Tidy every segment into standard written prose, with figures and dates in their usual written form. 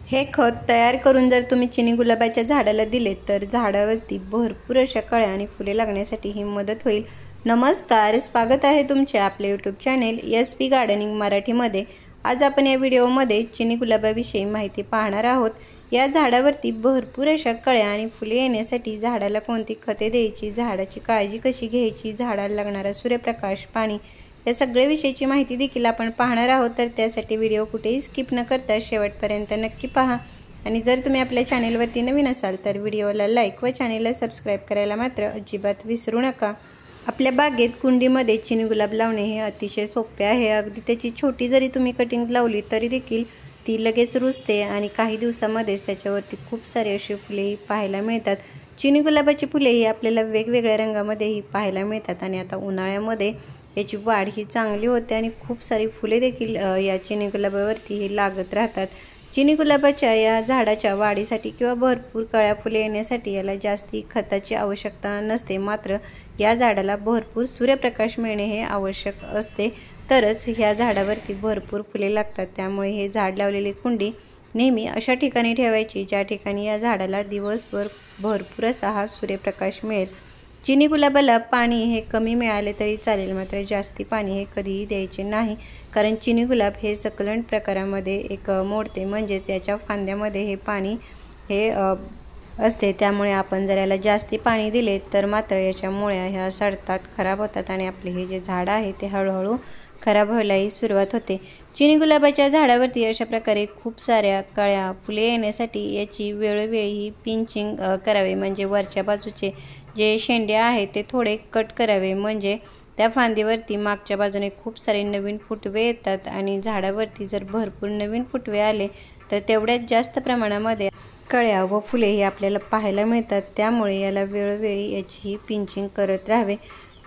हे खत तयार करून जर तुम्ही चिनी गुलाबाच्या झाडाला दिले तर झाडावरती भरपूर अशा कळ्या आणि फुले लागण्यासाठी ही मदत होईल। नमस्कार, स्वागत आहे तुमचे आपले YouTube चॅनेल SP गार्डनिंग मराठीमध्ये। आज आपण या व्हिडिओमध्ये चिनी गुलाबाविषयी माहिती पाहणार आहोत। या झाडावरती भरपूर अशा कळ्या आणि फुले येण्यासाठी झाडाला कोणती खते द्यायची, झाडाची काळजी कशी घ्यायची, झाडाला लागणारा सूर्यप्रकाश, पाणी या सगळ्या विषयीची माहिती देखील आपण पाहणार आहोत। तर त्यासाठी व्हिडिओ कुठेही स्किप न करता शेवटपर्यंत नक्की पहा। आणि जर तुम्ही आपल्या चॅनेलवरती नवीन असाल तर व्हिडिओला लाईक व चॅनेलला सबस्क्राइब करायला मात्र अजिबात विसरू नका। आपल्या बागेत कुंडीमध्ये चिनी गुलाब लावणे हे अतिशय सोपे आहे। अगदी त्याची छोटी जरी तुम्ही कटिंग लावली तरी देखील ती लगेच रुजते आणि काही दिवसांमध्येच त्याच्यावरती खूप सारे अशी फुले पाहायला मिळतात। चिनी गुलाबाची फुले ही आपल्याला वेगवेगळ्या रंगामध्येही पाहायला मिळतात आणि आता उन्हाळ्यामध्ये याची वाढ ही चांगली होते आणि खूप सारी फुले देखील या चिनी गुलाबावरती ही लागत राहतात। चिनी गुलाबाच्या या झाडाच्या वाढीसाठी किंवा भरपूर कळ्या फुले येण्यासाठी याला जास्ती खताची आवश्यकता नसते, मात्र या झाडाला भरपूर सूर्यप्रकाश मिळणे हे आवश्यक असते, तरच ह्या झाडावरती भरपूर फुले लागतात। त्यामुळे हे झाड लावलेली कुंडी नेहमी अशा ठिकाणी ठेवायची ज्या ठिकाणी या झाडाला दिवसभर भरपूर असा हा सूर्यप्रकाश मिळेल। चिनी गुलाबाला पाणी हे कमी मिळाले तरी चालेल, मात्र जास्ती पाणी हे कधीही द्यायचे नाही, कारण चिनी गुलाब हे सकलंट प्रकारामध्ये एक मोडते, म्हणजेच याच्या फांद्यामध्ये हे पाणी हे असते। त्यामुळे आपण जर याला जास्ती पाणी दिले तर मात्र याच्या मुळ्या ह्या सडतात, खराब होतात आणि आपले हे जे झाड आहे ते हळूहळू खराब व्हायलाही सुरुवात होते। चिनी गुलाबाच्या झाडावरती अशा प्रकारे खूप साऱ्या कळ्या फुले येण्यासाठी याची वेळोवेळी पिंचिंग करावे, म्हणजे वरच्या बाजूचे जे शेंडे आहेत ते थोडे कट करावे, म्हणजे त्या फांदीवरती मागच्या बाजूने खूप सारे नवीन फुटवे येतात आणि झाडावरती जर भरपूर नवीन फुटवे आले तर तेवढ्याच जास्त प्रमाणामध्ये कळ्या व फुले ही आपल्याला पाहायला मिळतात। त्यामुळे याला वेळोवेळी याची पिंचिंग करत राहावे।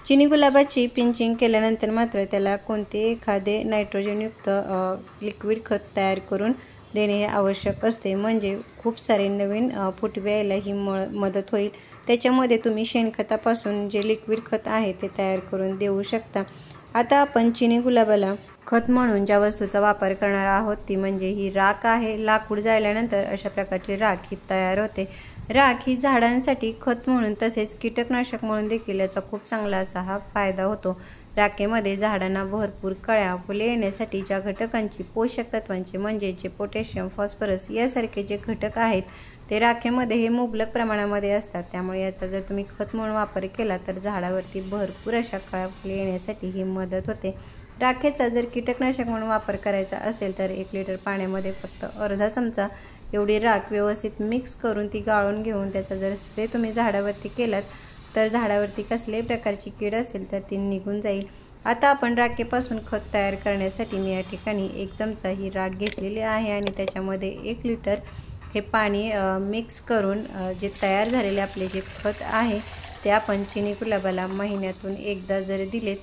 चिनी गुलाबाची पिंचिंग केल्यानंतर मात्र त्याला कोणते एखादे नायट्रोजनयुक्त लिक्विड खत तयार करून देणे हे आवश्यक असते, म्हणजे खूप सारे नवीन फुटवे यायला ही मदत होईल। त्याच्यामध्ये तुम्ही शेणखतापासून जे लिक्विड खत आहे ते तयार करून देऊ शकता। आता आपण चिनी गुलाबाला खत म्हणून ज्या वस्तूचा वापर करणार आहोत ती म्हणजे ही राख आहे। लाकूड जाळल्यानंतर अशा प्रकारची राख ही तयार होते। राख ही झाडांसाठी खत म्हणून तसेच कीटकनाशक म्हणून देखील याचा खूप चांगला असा हा फायदा होतो। राखेमध्ये झाडांना भरपूर कळ्या फुले येण्यासाठी ज्या घटकांची, पोषक तत्वांचे म्हणजे जे पोटॅशियम, फॉस्फरस यासारखे जे घटक आहेत ते राखेमध्ये हे मुबलक प्रमाणामध्ये असतात। त्यामुळे याचा जर तुम्ही खत म्हणून वापर केला तर झाडावरती भरपूर अशा कळ्या फुले येण्यासाठी ही मदत होते। राखेचा जर कीटकनाशक म्हणून वापर करायचा असेल तर 1 लिटर पाण्यामध्ये फक्त अर्धा चमचा एवढी राख व्यवस्थित मिक्स करून ती गाळून घेऊन त्याचा जर स्प्रे तुम्ही झाडावरती केलात तर झाडावरती कसल्याही प्रकारची कीड असेल तर ती निघून जाईल। आता आपण राखेपासून खत तयार करण्यासाठी मी या ठिकाणी 1 चमचा ही राख घेतलेली आहे आणि त्याच्यामध्ये 1 लिटर हे पाणी मिक्स करून जे तयार झालेले आपले जे खत आहे ते आपण चिनी गुलाबाला महिन्यातून एकदा जर दिले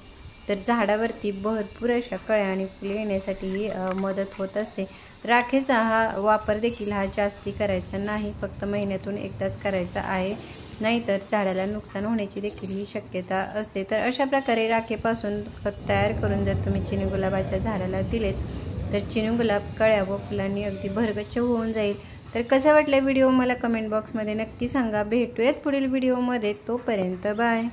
तर झाडावरती भरपूर अशा कळ्या आणि फुले येण्यासाठी मदत होत असते। राखेचा हा वापर देखील हा जास्ती करायचा नाही, फक्त महिन्यातून एकदाच करायचा आहे, नाहीतर झाडाला नुकसान होण्याची देखील ही शक्यता असते। तर अशा प्रकारे राखेपासून खत तयार करून जर तुम्ही चिनी गुलाबाच्या झाडाला दिलेत तर चिनी गुलाब कळ्या व फुलांनी अगदी भरगच्च होऊन जाईल। तर कसा वाटला व्हिडिओ मला कमेंट बॉक्समध्ये नक्की सांगा। भेटूयात पुढील व्हिडिओमध्ये, तोपर्यंत बाय।